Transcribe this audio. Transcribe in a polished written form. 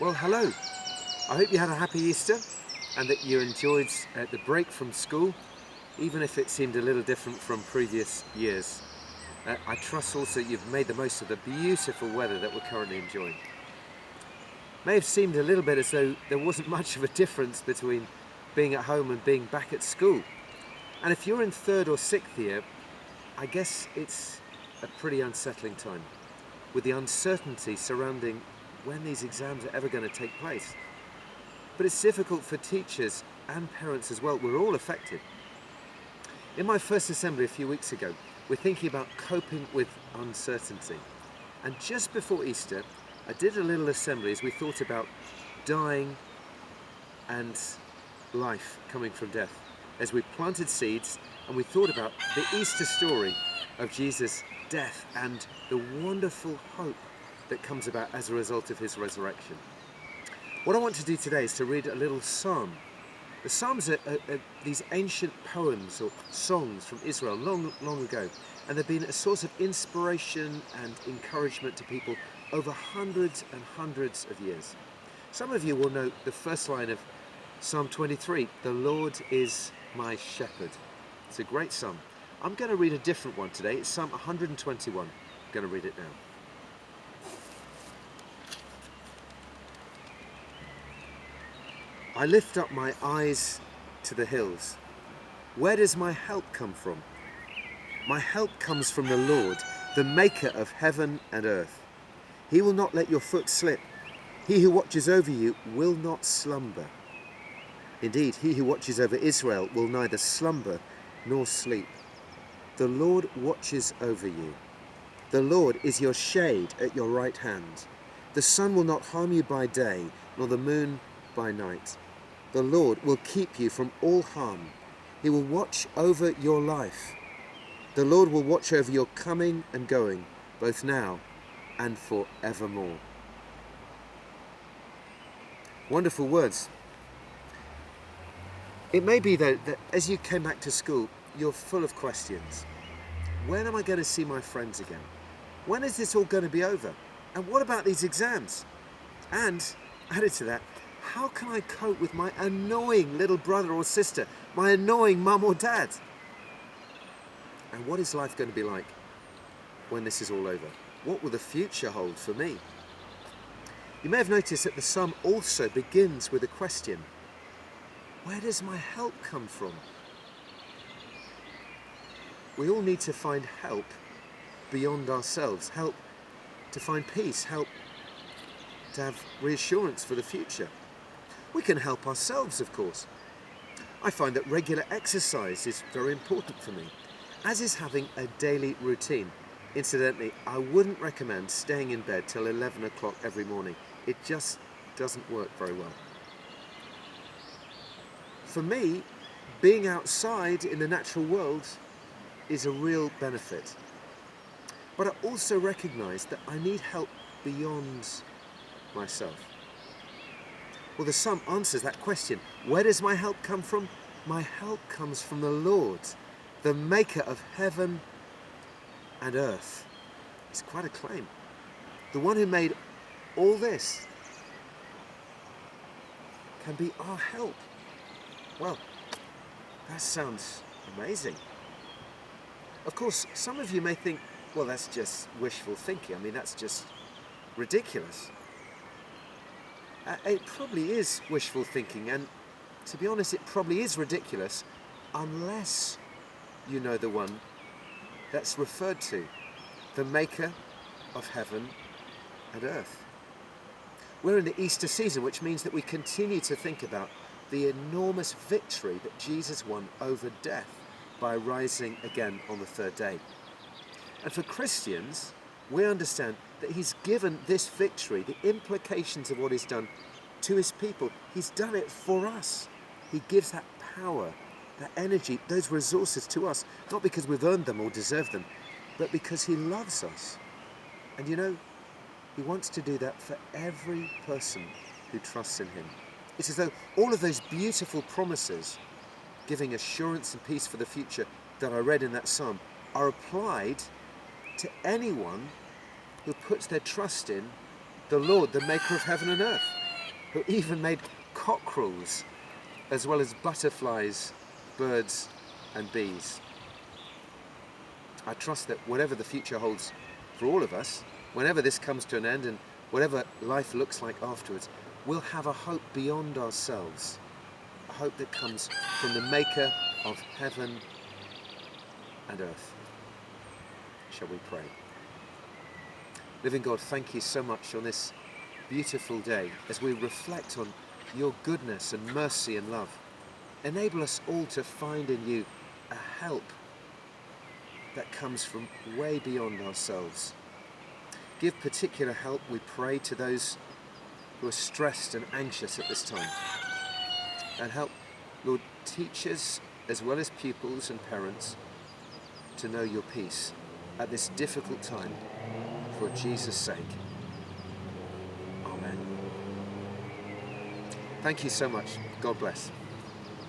Well, hello. I hope you had a happy Easter and that you enjoyed the break from school, even if it seemed a little different from previous years. I trust also you've made the most of the beautiful weather that we're currently enjoying. May have seemed a little bit as though there wasn't much of a difference between being at home and being back at school. And if you're in third or sixth year, I guess it's a pretty unsettling time, with the uncertainty surrounding when these exams are ever going to take place. But it's difficult for teachers and parents as well. We're all affected. In my first assembly a few weeks ago, we're thinking about coping with uncertainty. And just before Easter, I did a little assembly as we thought about dying and life coming from death. As we planted seeds and we thought about the Easter story of Jesus' death and the wonderful hope that comes about as a result of his resurrection. What I want to do today is to read a little psalm. The Psalms are these ancient poems or songs from Israel long ago, and they've been a source of inspiration and encouragement to people over hundreds and hundreds of years. Some of you will know the first line of Psalm 23, "The Lord is my shepherd." It's a great psalm. I'm going to read a different one today. It's Psalm 121. I'm going to read it now. I lift up my eyes to the hills. Where does my help come from? My help comes from the Lord, the maker of heaven and earth. He will not let your foot slip. He who watches over you will not slumber. Indeed, he who watches over Israel will neither slumber nor sleep. The Lord watches over you. The Lord is your shade at your right hand. The sun will not harm you by day, nor the moon by night. The Lord will keep you from all harm. He will watch over your life. The Lord will watch over your coming and going, both now and forevermore. Wonderful words. It may be, though, that as you came back to school, you're full of questions. When am I going to see my friends again? When is this all going to be over? And what about these exams? And, added to that, how can I cope with my annoying little brother or sister, my annoying mum or dad? And what is life going to be like when this is all over? What will the future hold for me? You may have noticed that the psalm also begins with a question. Where does my help come from? We all need to find help beyond ourselves, help to find peace, help to have reassurance for the future. We can help ourselves, of course. I find that regular exercise is very important for me, as is having a daily routine. Incidentally, I wouldn't recommend staying in bed till 11 o'clock every morning. It just doesn't work very well. For me, being outside in the natural world is a real benefit. But I also recognise that I need help beyond myself. Well, the psalm answers that question. Where does my help come from? My help comes from the Lord, the maker of heaven and earth. It's quite a claim. The one who made all this can be our help. Well, that sounds amazing. Of course, some of you may think, well, that's just wishful thinking. I mean, that's just ridiculous. It probably is wishful thinking, and to be honest, it probably is ridiculous unless you know the one that's referred to, the maker of heaven and earth. We're in the Easter season, which means that we continue to think about the enormous victory that Jesus won over death by rising again on the third day. And for Christians, we understand that he's given this victory, the implications of what he's done to his people. He's done it for us. He gives that power, that energy, those resources to us, not because we've earned them or deserved them, but because he loves us. And you know, he wants to do that for every person who trusts in him. It's as though all of those beautiful promises, giving assurance and peace for the future that I read in that psalm, are applied to anyone who puts their trust in the Lord, the maker of heaven and earth. who even made cockerels, as well as butterflies, birds and bees. I trust that whatever the future holds for all of us, whenever this comes to an end and whatever life looks like afterwards, we'll have a hope beyond ourselves, a hope that comes from the maker of heaven and earth. Shall we pray? Living God, thank you so much on this beautiful day as we reflect on your goodness and mercy and love. Enable us all to find in you a help that comes from way beyond ourselves. Give particular help, we pray, to those who are stressed and anxious at this time. And help, Lord, teachers as well as pupils and parents to know your peace at this difficult time for Jesus' sake. Amen. Thank you so much. God bless.